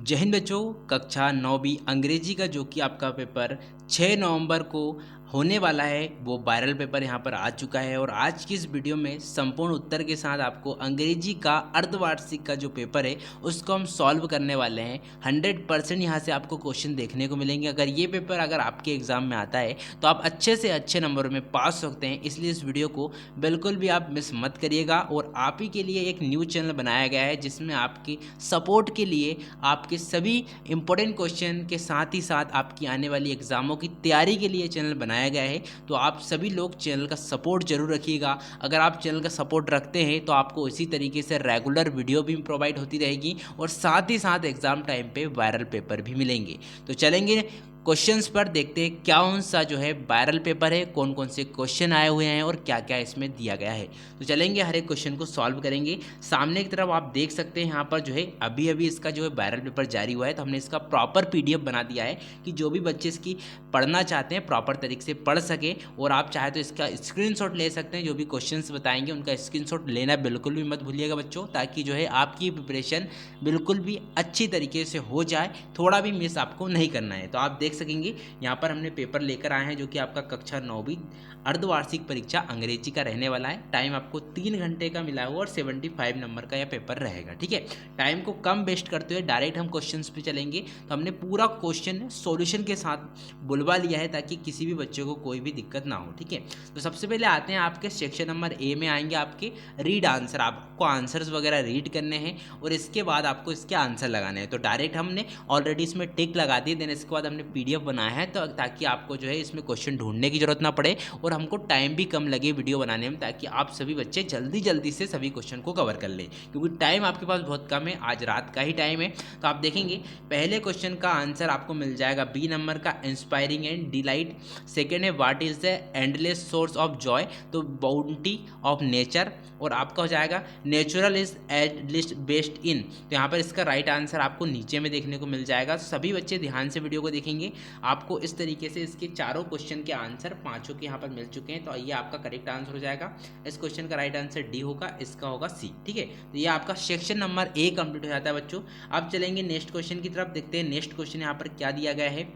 जय हिंद बच्चों। कक्षा 9वीं अंग्रेजी का जो कि आपका पेपर 6 नवंबर को होने वाला है वो वायरल पेपर यहाँ पर आ चुका है। और आज की इस वीडियो में संपूर्ण उत्तर के साथ आपको अंग्रेजी का अर्धवार्षिक का जो पेपर है उसको हम सॉल्व करने वाले हैं। 100% यहाँ से आपको क्वेश्चन देखने को मिलेंगे। अगर आपके एग्ज़ाम में आता है तो आप अच्छे से अच्छे नंबरों में पास हो सकते हैं, इसलिए इस वीडियो को बिल्कुल भी आप मिस मत करिएगा। और आप ही के लिए एक न्यू चैनल बनाया गया है जिसमें आपकी सपोर्ट के लिए आपके सभी इंपॉर्टेंट क्वेश्चन के साथ ही साथ आपकी आने वाली एग्ज़ामों की तैयारी के लिए चैनल बनाया गया है। तो आप सभी लोग चैनल का सपोर्ट जरूर रखिएगा। अगर आप चैनल का सपोर्ट रखते हैं तो आपको इसी तरीके से रेगुलर वीडियो भी प्रोवाइड होती रहेगी और साथ ही साथ एग्ज़ाम टाइम पे वायरल पेपर भी मिलेंगे। तो चलेंगे क्वेश्चंस पर, देखते हैं कौन सा जो है वायरल पेपर है, कौन कौन से क्वेश्चन आए हुए हैं और क्या क्या इसमें दिया गया है। तो चलेंगे हर एक क्वेश्चन को सॉल्व करेंगे। सामने की तरफ आप देख सकते हैं यहाँ पर जो है अभी अभी इसका जो है वायरल पेपर जारी हुआ है, तो हमने इसका प्रॉपर पीडीएफ बना दिया है कि जो भी बच्चे इसकी पढ़ना चाहते हैं प्रॉपर तरीके से पढ़ सके। और आप चाहे तो इसका स्क्रीनशॉट ले सकते हैं, जो भी क्वेश्चंस बताएंगे उनका स्क्रीनशॉट लेना बिल्कुल भी मत भूलिएगा बच्चों, ताकि जो है आपकी प्रिपरेशन बिल्कुल भी अच्छी तरीके से हो जाए, थोड़ा भी मिस आपको नहीं करना है। तो आप देख सकेंगे यहाँ पर हमने पेपर लेकर आए हैं जो कि आपका कक्षा 9वीं अर्धवार्षिक परीक्षा अंग्रेजी का रहने वाला है। टाइम आपको 3 घंटे का मिला हुआ और 75 नंबर का यह पेपर रहेगा। ठीक है, टाइम को कम वेस्ट करते हुए डायरेक्ट हम क्वेश्चंस पे चलेंगे। तो हमने पूरा क्वेश्चन सॉल्यूशन के साथ बुलवा लिया है ताकि किसी भी बच्चे को कोई भी दिक्कत ना हो। ठीक है, तो सबसे पहले आते हैं आपके सेक्शन नंबर ए में आएंगे आपके रीड आंसर। आपको आंसर्स वगैरह रीड करने हैं और इसके बाद आपको इसके आंसर लगाने हैं। तो डायरेक्ट हमने ऑलरेडी इसमें टिक लगा दी, देन इसके बाद हमने पीडीएफ बनाया है तो ताकि आपको जो है इसमें क्वेश्चन ढूंढने की जरूरत ना पड़े और हमको टाइम भी कम लगे वीडियो बनाने में, ताकि आप सभी बच्चे जल्दी जल्दी से सभी क्वेश्चन को कवर कर लें, क्योंकि टाइम आपके पास बहुत कम है, आज रात का ही टाइम है। तो आप देखेंगे पहले क्वेश्चन का आंसर आपको मिल जाएगा बी नंबर का, इंस्पायरिंग एंड डिलाइट। सेकेंड है what is the endless source of Joy, तो बाउंटी ऑफ नेचर। और आपका हो जाएगा natural is at least based in. तो यहाँ पर इसका राइट आंसर आपको नीचे में देखने को मिल जाएगा। सभी बच्चे ध्यान से वीडियो को देखेंगे, आपको इस तरीके से इसके चारों क्वेश्चन के आंसर पांचों के यहाँ पर मिल चुके हैं। तो ये आपका करेक्ट आंसर हो जाएगा। इस क्वेश्चन का राइट आंसर डी होगा, इसका होगा सी। ठीक है, तो ये आपका सेक्शन नंबर ए कंप्लीट हो जाता है बच्चों। अब चलेंगे नेक्स्ट क्वेश्चन की तरफ, देखते हैं नेक्स्ट क्वेश्चन यहाँ पर क्या दिया गया है।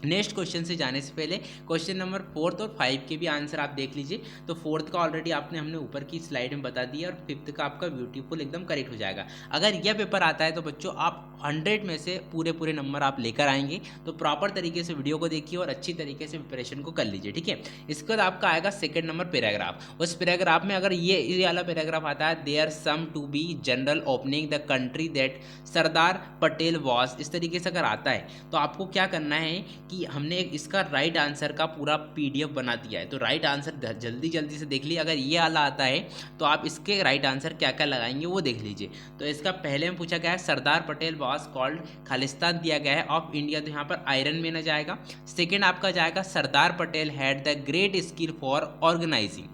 नेक्स्ट क्वेश्चन से जाने से पहले क्वेश्चन नंबर 4 और 5 के भी आंसर आप देख लीजिए। तो 4 का ऑलरेडी हमने ऊपर की स्लाइड में बता दिया और 5 का आपका ब्यूटीफुल एकदम करेक्ट हो जाएगा। अगर यह पेपर आता है तो बच्चों आप 100 में से पूरे नंबर आप लेकर आएंगे। तो प्रॉपर तरीके से वीडियो को देखिए और अच्छी तरीके से प्रिपरेशन को कर लीजिए। ठीक है, इसके बाद आपका आएगा सेकंड नंबर पैराग्राफ। उस पैराग्राफ में अगर ये वाला पैराग्राफ आता है, there seem to be general opening the country that Sardar Patel was, इस तरीके से अगर आता है तो आपको क्या करना है कि हमने इसका राइट आंसर का पूरा पीडीएफ बना दिया है। तो राइट आंसर जल्दी जल्दी से देख लीजिए। अगर ये वाला आता है तो आप इसके राइट आंसर क्या क्या लगाएंगे वो देख लीजिए। तो इसका पहले में पूछा गया है सरदार पटेल वॉज कॉल्ड, खालिस्तान दिया गया है ऑफ इंडिया, तो यहाँ पर आयरन मैन आ जाएगा। सेकेंड आपका जाएगा Sardar Patel had the great skill for organizing.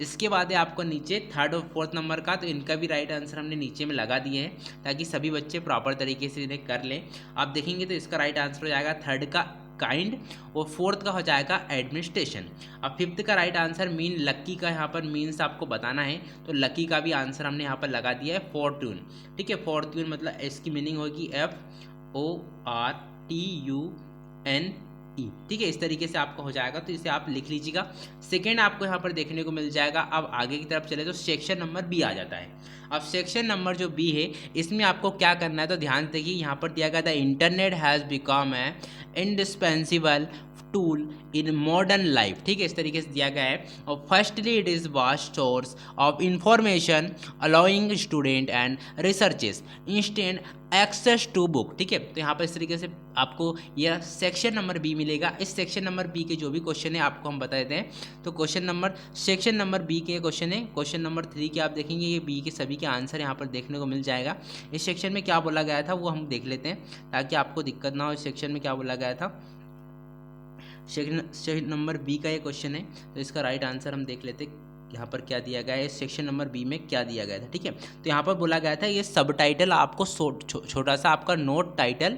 इसके बाद है आपको नीचे थर्ड और फोर्थ नंबर का, तो इनका भी राइट आंसर हमने नीचे में लगा दिए हैं ताकि सभी बच्चे प्रॉपर तरीके से इन्हें कर लें। आप देखेंगे तो इसका राइट आंसर हो जाएगा थर्ड का काइंड और फोर्थ का हो जाएगा एडमिनिस्ट्रेशन। अब फिफ्थ का राइट आंसर मीन, लक्की का यहाँ पर मीन्स आपको बताना है, तो लक्की का भी आंसर हमने यहाँ पर लगा दिया है फॉर्ट्यून। ठीक है, फॉर्ट्यून मतलब इसकी मीनिंग होगी FORTUNE। ठीक है, इस तरीके से आपका हो जाएगा, तो इसे आप लिख लीजिएगा। सेकेंड आपको यहाँ पर देखने को मिल जाएगा। अब आगे की तरफ चले तो सेक्शन नंबर बी आ जाता है। अब सेक्शन नंबर जो बी है इसमें आपको क्या करना है, तो ध्यान से देखिए यहाँ पर दिया गया था internet has become a indispensable tool in modern life. ठीक है, इस तरीके से दिया गया है। और firstly it is vast source of information allowing student and researches instant access to book. ठीक है, तो यहाँ पर इस तरीके से आपको यह सेक्शन नंबर बी मिलेगा। इस सेक्शन नंबर बी के जो भी क्वेश्चन है आपको हम बता देते हैं। तो सेक्शन नंबर बी के क्वेश्चन है। क्वेश्चन नंबर 3 के आप देखेंगे ये बी के सभी के आंसर यहाँ पर देखने को मिल जाएगा। इस सेक्शन में क्या बोला गया था वो हम देख लेते हैं ताकि आपको दिक्कत ना हो। इस सेक्शन में क्या बोला गया था, सेक्शन नंबर बी का ये क्वेश्चन है, तो इसका राइट आंसर हम देख लेते हैं यहाँ पर क्या दिया गया है, सेक्शन नंबर बी में क्या दिया गया था। ठीक है, तो यहाँ पर बोला गया था ये सब टाइटल आपको छोटा सा आपका नोट टाइटल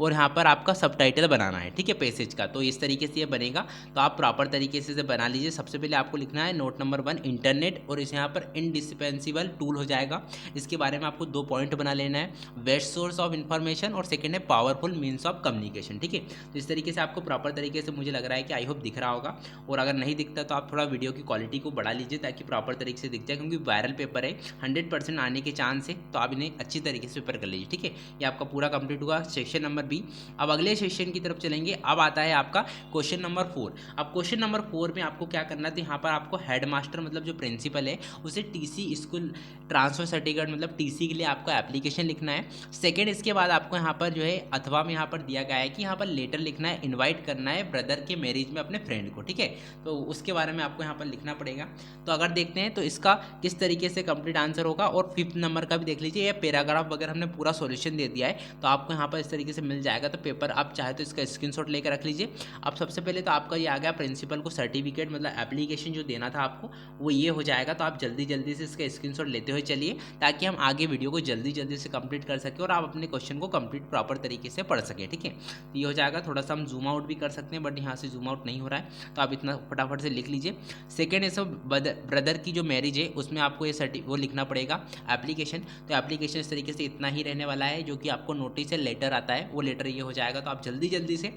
और यहाँ पर आपका सबटाइटल बनाना है, ठीक है, पैसेज का। तो इस तरीके से ये बनेगा, तो आप प्रॉपर तरीके से बना लीजिए। सबसे पहले आपको लिखना है नोट नंबर 1 इंटरनेट, और इस यहाँ पर इंडिस्पेंसिबल टूल हो जाएगा, इसके बारे में आपको 2 पॉइंट बना लेना है, बेस्ट सोर्स ऑफ इन्फॉर्मेशन, और सेकंड है पावरफुल मीन्स ऑफ कम्युनिकेशन, ठीक है। तो इस तरीके से आपको प्रॉपर तरीके से मुझे लग रहा है कि आई होप दिख रहा होगा, और अगर नहीं दिखता तो आप थोड़ा वीडियो की क्वालिटी को बढ़ा लीजिए ताकि प्रॉपर तरीके से दिख जाए, क्योंकि वायरल पेपर है, 100% आने के चांस है, तो आप इन्हें अच्छी तरीके से पेपर कर लीजिए, ठीक है। ये आपका पूरा कंप्लीट हुआ सेक्शन नंबर बी। अब अगले सेक्शन की तरफ चलेंगे। अब आता है आपका क्वेश्चन नंबर 4। अब क्वेश्चन नंबर 4 में आपको क्या करना है, तो यहाँ पर आपको हेडमास्टर मतलब जो प्रिंसिपल है उसे टीसी स्कूल ट्रांसफर सर्टिफिकेट मतलब टीसी के लिए आपको एप्लीकेशन लिखना है। सेकेंड, इसके बाद आपको यहाँ पर जो है अथवा में यहाँ पर दिया गया है कि यहाँ पर लेटर लिखना है, इन्वाइट करना है ब्रदर के मैरिज में अपने फ्रेंड को, ठीक है। तो उसके बारे में आपको यहाँ पर लिखना पड़ेगा। तो अगर देखते हैं तो इसका किस तरीके से कंप्लीट आंसर होगा, और 5th नंबर का भी देख लीजिए। ये पैराग्राफ वगैरह हमने पूरा सॉल्यूशन दे दिया है, तो आपको यहाँ पर इस तरीके से मिल जाएगा। तो पेपर आप चाहे तो इसका स्क्रीनशॉट लेकर रख लीजिए। अब सबसे पहले तो आपका ये आ गया प्रिंसिपल को सर्टिफिकेट मतलब एप्लीकेशन जो देना था आपको वो ये हो जाएगा। तो आप जल्दी जल्दी से इसका स्क्रीनशॉट लेते हुए चलिए, ताकि हम आगे वीडियो को जल्दी जल्दी से कंप्लीट कर सकें और आप अपने क्वेश्चन को कंप्लीट प्रॉपर तरीके से पढ़ सकें, ठीक है। तो ये हो जाएगा। थोड़ा सा हम जूम आउट भी कर सकते हैं, बट यहाँ से जूम आउट नहीं हो रहा है, तो आप इतना फटाफट से लिख लीजिए। सेकेंड है सब ब्रदर की जो मैरिज है उसमें आपको ये वो लिखना पड़ेगा एप्लीकेशन। तो एप्लीकेशन इस तरीके से इतना ही रहने वाला है, जो कि आपको नोटिस या लेटर आता है वो लेटर ये हो जाएगा। तो आप जल्दी जल्दी से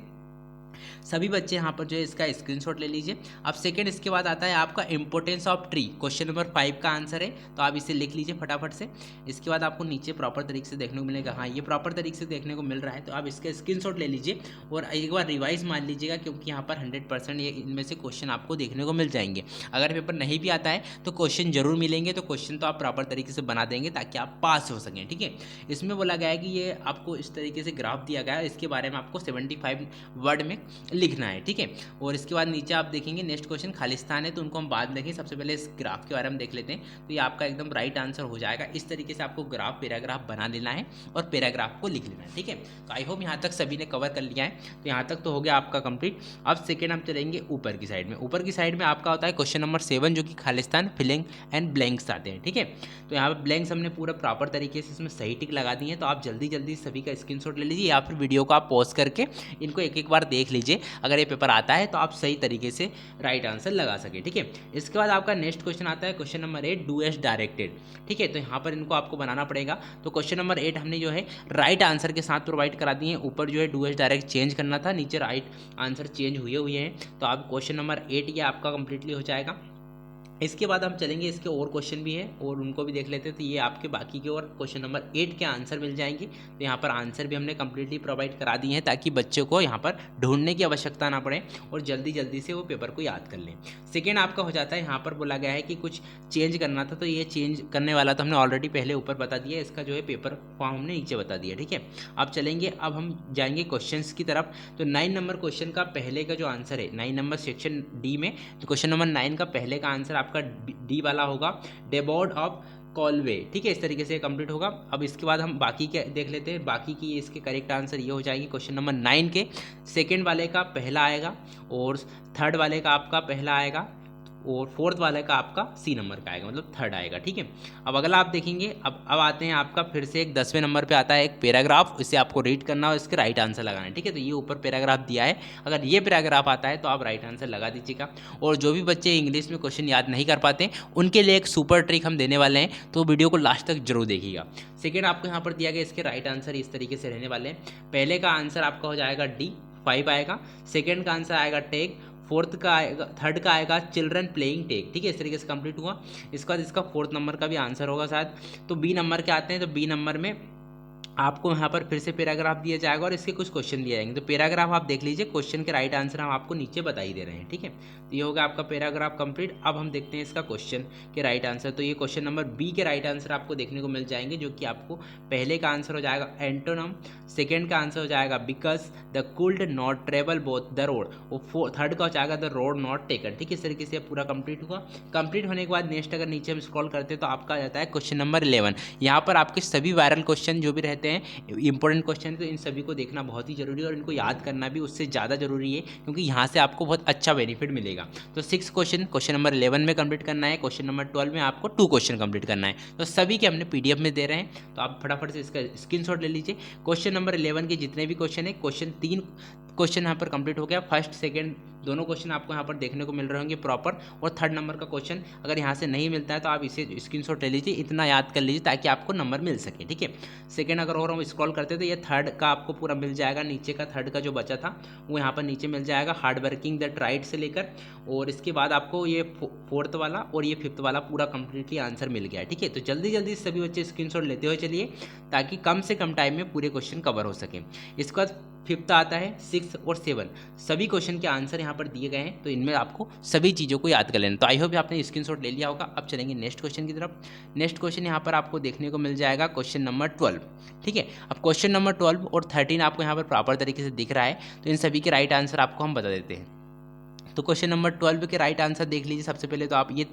सभी बच्चे यहाँ पर जो है इसका स्क्रीनशॉट ले लीजिए। अब सेकंड, इसके बाद आता है आपका importance of tree, question number 5 का आंसर है, तो आप इसे लिख लीजिए फटाफट से। इसके बाद आपको नीचे प्रॉपर तरीके से देखने को मिलेगा, हाँ ये प्रॉपर तरीके से देखने को मिल रहा है, तो आप इसका स्क्रीनशॉट ले लीजिए और एक बार रिवाइज मान लीजिएगा, क्योंकि यहाँ पर 100% ये इनमें से क्वेश्चन आपको देखने को मिल जाएंगे। अगर पेपर नहीं भी आता है तो क्वेश्चन जरूर मिलेंगे, तो क्वेश्चन तो आप प्रॉपर तरीके से बना देंगे ताकि आप पास हो सकें, ठीक है। इसमें बोला गया है कि ये आपको इस तरीके से ग्राफ दिया गया है, इसके बारे में आपको 75 वर्ड में लिखना है, ठीक है। और इसके बाद नीचे आप देखेंगे नेक्स्ट क्वेश्चन खालिस्तान है, तो उनको हम बाद में देखें। सबसे पहले इस ग्राफ के बारे में देख लेते हैं, तो ये आपका एकदम राइट आंसर हो जाएगा। इस तरीके से आपको ग्राफ पैराग्राफ बना लेना है और पैराग्राफ को लिख लेना है, ठीक है। तो आई होप यहाँ तक सभी ने कवर कर लिया है, तो यहाँ तक तो हो गया आपका कंप्लीट। अब सेकेंड हम चलेंगे ऊपर की साइड में। ऊपर की साइड में आपका होता है क्वेश्चन नंबर 7, जो कि खालिस्तान फिलिंग एंड ब्लैंक्स आते हैं, ठीक है। तो यहाँ पर ब्लैंक्स हमने पूरा प्रॉपर तरीके से इसमें सही टिक लगा दी है, तो आप जल्दी जल्दी सभी का स्क्रीनशॉट ले लीजिए, या फिर वीडियो को आप पॉज करके इनको एक एक बार देख लीजिए। अगर ये पेपर आता है तो आप सही तरीके से राइट आंसर लगा सके, ठीक है। इसके बाद आपका नेक्स्ट क्वेश्चन आता है question number 8, do S directed, ठीक है। तो यहाँ पर इनको आपको बनाना पड़ेगा। तो क्वेश्चन नंबर 8 हमने जो है राइट आंसर के साथ प्रोवाइड करा दिए हैं। ऊपर जो है डू एस डायरेक्ट चेंज करना था, नीचे राइट आंसर चेंज हुए हैं। तो आप क्वेश्चन नंबर 8 ये आपका कंप्लीटली हो जाएगा। इसके बाद हम चलेंगे, इसके और क्वेश्चन भी है और उनको भी देख लेते हैं। तो ये आपके बाकी के और क्वेश्चन नंबर 8 के आंसर मिल जाएंगे। तो यहाँ पर आंसर भी हमने कंप्लीटली प्रोवाइड करा दिए हैं, ताकि बच्चों को यहाँ पर ढूंढने की आवश्यकता ना पड़े और जल्दी जल्दी से वो पेपर को याद कर लें। सेकेंड आपका हो जाता है, यहाँ पर बोला गया है कि कुछ चेंज करना था, तो ये चेंज करने वाला तो हमने ऑलरेडी पहले ऊपर बता दिया, इसका जो है पेपर फॉर्म हमने नीचे बता दिया, ठीक है। अब चलेंगे, अब हम जाएंगे क्वेश्चन की तरफ। तो 9 नंबर क्वेश्चन का पहले का जो आंसर है 9 नंबर सेक्शन डी में, तो क्वेश्चन नंबर 9 का पहले का आंसर आपका डी वाला होगा, डेबोर्ड ऑफ कॉलवे, ठीक है। इस तरीके से कंप्लीट होगा। अब इसके बाद हम बाकी के देख लेते हैं। बाकी की इसके करेक्ट आंसर ये हो जाएगी, क्वेश्चन नंबर 9 के सेकंड वाले का पहला आएगा, और थर्ड वाले का आपका पहला आएगा, और फोर्थ वाले का आपका सी नंबर का आएगा, मतलब थर्ड आएगा, ठीक है। अब अगला आप देखेंगे, अब आते हैं आपका फिर से एक 10वें नंबर पे आता है एक पैराग्राफ, इसे आपको रीड करना और इसके राइट आंसर लगाना है, ठीक है। तो ये ऊपर पैराग्राफ दिया है, अगर ये पैराग्राफ आता है तो आप राइट आंसर लगा दीजिएगा। और जो भी बच्चे इंग्लिश में क्वेश्चन याद नहीं कर पाते उनके लिए एक सुपर ट्रिक हम देने वाले हैं, तो वीडियो को लास्ट तक जरूर देखिएगा। सेकेंड आपको यहाँ पर दिया गया, इसके राइट आंसर इस तरीके से रहने वाले हैं। पहले का आंसर आपका हो जाएगा डी, 5 आएगा। सेकेंड का आंसर आएगा टेक, फोर्थ का आएगा, थर्ड का आएगा चिल्ड्रन प्लेइंग टेक, ठीक है। इस तरीके से कंप्लीट हुआ। इसके बाद इसका फोर्थ नंबर का भी आंसर होगा शायद। तो बी नंबर के आते हैं, तो बी नंबर में आपको यहाँ पर फिर से पैराग्राफ दिया जाएगा और इसके कुछ क्वेश्चन दिए जाएंगे। तो पैराग्राफ आप देख लीजिए, क्वेश्चन के राइट आंसर हम आपको नीचे बता ही दे रहे हैं, ठीक है। तो ये होगा आपका पैराग्राफ कंप्लीट। अब हम देखते हैं इसका क्वेश्चन के राइट आंसर। तो ये क्वेश्चन नंबर बी के राइट आंसर आपको देखने को मिल जाएंगे, जो कि आपको पहले का आंसर हो जाएगा एंटोनम, सेकेंड का आंसर हो जाएगा because the cooled not travel both the road, और थर्ड का हो जाएगा द रोड नॉट टेकन, ठीक है। इस तरीके से पूरा कंप्लीट हुआ। कंप्लीट होने के बाद नेक्स्ट अगर नीचे हम स्क्रॉल करते हैं तो आपका आ जाता है क्वेश्चन नंबर 11। यहाँ पर आपके सभी वायरल क्वेश्चन जो भी रहते रहते हैं इंपॉर्टेंट क्वेश्चन, तो इन सभी को देखना बहुत ही जरूरी है और इनको याद करना भी उससे ज़्यादा जरूरी है, क्योंकि यहाँ से आपको बहुत अच्छा बेनिफिट मिलेगा। तो 6 क्वेश्चन नंबर 11 में कंप्लीट करना है, क्वेश्चन नंबर 12 में आपको 2 क्वेश्चन कंप्लीट करना है। तो सभी के हमने PDF में दे रहे हैं, तो आप फटाफट से इसका स्क्रीनशॉट ले लीजिए। क्वेश्चन नंबर 11 के जितने भी क्वेश्चन है, क्वेश्चन 3 क्वेश्चन यहाँ पर कंप्लीट हो गया। फर्स्ट सेकंड दोनों क्वेश्चन आपको यहाँ पर देखने को मिल रहे होंगे प्रॉपर, और थर्ड नंबर का क्वेश्चन अगर यहाँ से नहीं मिलता है तो आप इसे स्क्रीनशॉट ले लीजिए, इतना याद कर लीजिए ताकि आपको नंबर मिल सके, ठीक है। सेकंड अगर और हम स्क्रॉल करते तो ये थर्ड का आपको पूरा मिल जाएगा, नीचे का थर्ड का जो बचा था वो यहाँ पर नीचे मिल जाएगा, हार्ड वर्किंग द ट्राइड से लेकर, और इसके बाद आपको ये फोर्थ वाला और ये फिफ्थ वाला पूरा कंप्लीटली आंसर मिल गया, ठीक है। तो जल्दी जल्दी सभी बच्चे स्क्रीनशॉट लेते हुए चलिए ताकि कम से कम टाइम में पूरे क्वेश्चन कवर हो सके। इसके बाद फिफ्थ आता है 6 और 7, सभी क्वेश्चन के आंसर यहाँ पर दिए गए हैं, तो इनमें आपको सभी चीज़ों को याद कर लेना। तो आई होप आपने स्क्रीनशॉट ले लिया होगा। अब चलेंगे नेक्स्ट क्वेश्चन की तरफ। नेक्स्ट क्वेश्चन यहाँ पर आपको देखने को मिल जाएगा क्वेश्चन नंबर 12, ठीक है। अब क्वेश्चन नंबर 12 और 13 आपको यहाँ पर प्रॉपर तरीके से दिख रहा है, तो इन सभी के राइट आंसर आपको हम बता देते हैं। तो क्वेश्चन नंबर 12 के राइट आंसर देख लीजिए। सबसे पहले तो आप ये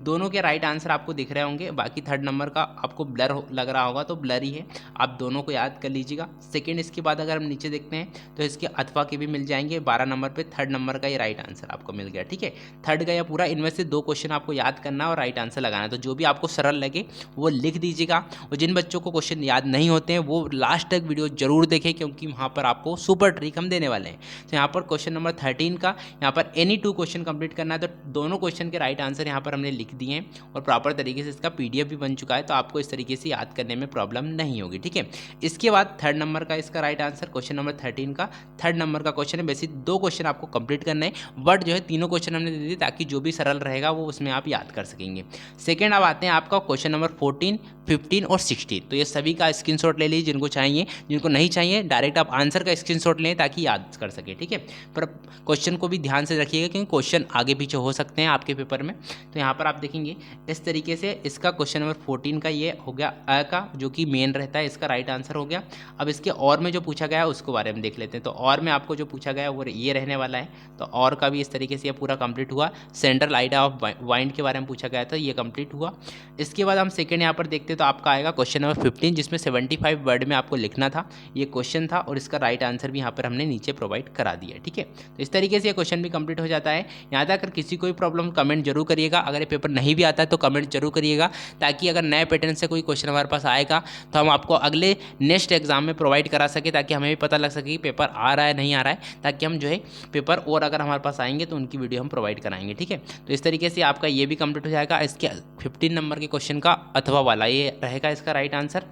दोनों के राइट आंसर आपको दिख रहे होंगे, बाकी थर्ड नंबर का आपको ब्लर लग रहा होगा तो ब्लर ही है, आप दोनों को याद कर लीजिएगा। सेकंड इसके बाद अगर हम नीचे देखते हैं तो इसके अथवा के भी मिल जाएंगे 12 नंबर पे, थर्ड नंबर का ये राइट आंसर आपको मिल गया, ठीक है। थर्ड का या पूरा, इनमें से 2 क्वेश्चन आपको याद करना और राइट आंसर लगाना है, तो जो भी आपको सरल लगे वो लिख दीजिएगा, और जिन बच्चों को क्वेश्चन याद नहीं होते हैं वो लास्ट तक वीडियो जरूर देखें, क्योंकि वहाँ पर आपको सुपर ट्रिक हम देने वाले हैं। तो यहाँ पर क्वेश्चन नंबर 13 का यहाँ पर एनी 2 क्वेश्चन कंप्लीट करना है, तो दोनों क्वेश्चन के राइट आंसर यहाँ पर हमने लिख दिए हैं और प्रॉपर तरीके से इसका PDF भी बन चुका है, तो आपको इस तरीके से याद करने में प्रॉब्लम नहीं होगी, ठीक है। इसके बाद थर्ड नंबर का इसका राइट आंसर क्वेश्चन नंबर 13 का थर्ड नंबर का क्वेश्चन है। बेसिक 2 क्वेश्चन आपको कंप्लीट करना है, बट जो है तीनों क्वेश्चन हमने दे दिए ताकि जो भी सरल रहेगा वो उसमें आप याद कर सकेंगे। सेकेंड अब आते हैं आपका क्वेश्चन नंबर 14, 15 और 16, तो ये सभी का स्क्रीनशॉट ले लीजिए जिनको चाहिए, जिनको नहीं चाहिए डायरेक्ट आप आंसर का स्क्रीनशॉट लें ताकि याद कर सके, ठीक है। पर क्वेश्चन को भी ध्यान से रखिएगा क्योंकि क्वेश्चन आगे पीछे हो सकते हैं आपके पेपर में। तो यहाँ पर आप देखेंगे इस तरीके से इसका क्वेश्चन नंबर 14 का ये हो गया अ का, जो कि मेन रहता है, इसका राइट आंसर हो गया। अब इसके और में जो पूछा गया है उसको बारे में देख लेते हैं। तो और में आपको जो पूछा गया है वो ये रहने वाला है, तो और का भी इस तरीके से ये पूरा कंप्लीट हुआ। सेंट्रल आइडिया ऑफ वाइंड के बारे में पूछा गया था, ये कंप्लीट हुआ। इसके बाद हम सेकेंड यहाँ पर देखते हैं, तो आपका आएगा क्वेश्चन नंबर 15 जिसमें 75 वर्ड में आपको लिखना था, ये क्वेश्चन था और इसका राइट आंसर भी यहाँ पर हमने नीचे प्रोवाइड करा दिया, ठीक है। तो इस तरीके से ये क्वेश्चन भी कंप्लीट हो जाता है। यहाँ तक अगर किसी को भी प्रॉब्लम कमेंट जरूर करिएगा, अगर ये पेपर नहीं भी आता है तो कमेंट जरूर करिएगा, ताकि अगर नए पैटर्न से कोई क्वेश्चन हमारे पास आएगा तो हम आपको अगले नेक्स्ट एग्जाम में प्रोवाइड करा सके, ताकि हमें भी पता लग सके कि पेपर आ रहा है नहीं आ रहा है, ताकि हम जो है पेपर और अगर हमारे पास आएंगे तो उनकी वीडियो हम प्रोवाइड कराएंगे, ठीक है। तो इस तरीके से आपका ये भी कंप्लीट हो जाएगा। इसके 15 नंबर के क्वेश्चन का अथवा वाला ये रहेगा इसका राइट आंसर।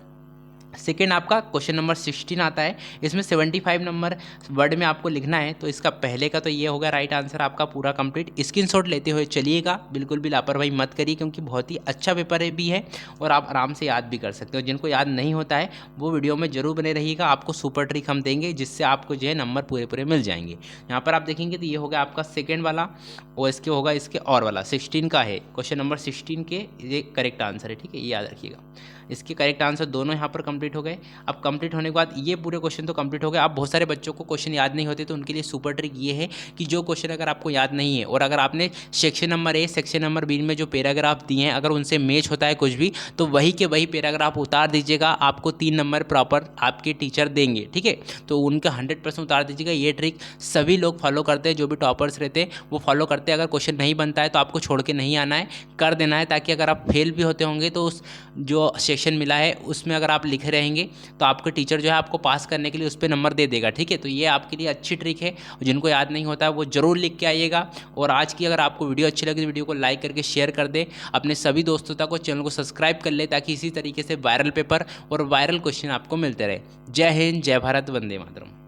सेकेंड आपका क्वेश्चन नंबर 16 आता है, इसमें 75 नंबर वर्ड में आपको लिखना है, तो इसका पहले का तो ये होगा राइट आंसर आपका पूरा कंप्लीट। स्क्रीनशॉट लेते हुए चलिएगा, बिल्कुल भी लापरवाही मत करिए, क्योंकि बहुत ही अच्छा पेपर भी है और आप आराम से याद भी कर सकते हो। जिनको याद नहीं होता है वो वीडियो में जरूर बने रहिएगा, आपको सुपर ट्रिक हम देंगे जिससे आपको जो है नंबर पूरे पूरे मिल जाएंगे। यहाँ पर आप देखेंगे तो ये होगा आपका सेकेंड वाला और इसके होगा इसके और वाला 16 का है, क्वेश्चन नंबर 16 के ये करेक्ट आंसर है, ठीक है, ये याद रखिएगा। इसके करेक्ट आंसर दोनों यहाँ पर कंप्लीट हो गए। अब कंप्लीट होने के बाद ये पूरे क्वेश्चन तो कंप्लीट हो गए। अब बहुत सारे बच्चों को क्वेश्चन याद नहीं होते, तो उनके लिए सुपर ट्रिक ये है कि जो क्वेश्चन अगर आपको याद नहीं है और अगर आपने section number A section number B में जो पैराग्राफ दिए हैं अगर उनसे मैच होता है कुछ भी, तो वही के वही पैराग्राफ उतार दीजिएगा, आपको 3 नंबर प्रॉपर आपके टीचर देंगे, ठीक है। तो उनका 100% उतार दीजिएगा। ये ट्रिक सभी लोग फॉलो करते हैं, जो भी टॉपर्स रहते हैं वो फॉलो करते हैं। अगर क्वेश्चन नहीं बनता है तो आपको छोड़ के नहीं आना है, कर देना है, ताकि अगर आप फेल भी होते होंगे तो उस जो सेक्शन मिला है उसमें अगर आप लिखे रहेंगे तो आपके टीचर जो है आपको पास करने के लिए उस पर नंबर दे देगा, ठीक है। तो ये आपके लिए अच्छी ट्रिक है, जिनको याद नहीं होता है वो जरूर लिख के आइएगा। और आज की अगर आपको वीडियो अच्छी लगी तो वीडियो को लाइक करके शेयर कर दें, अपने सभी दोस्तों तक, चैनल को सब्सक्राइब कर ले, ताकि इसी तरीके से वायरल पेपर और वायरल क्वेश्चन आपको मिलते रहे। जय हिंद, जय भारत, वंदे मातरम।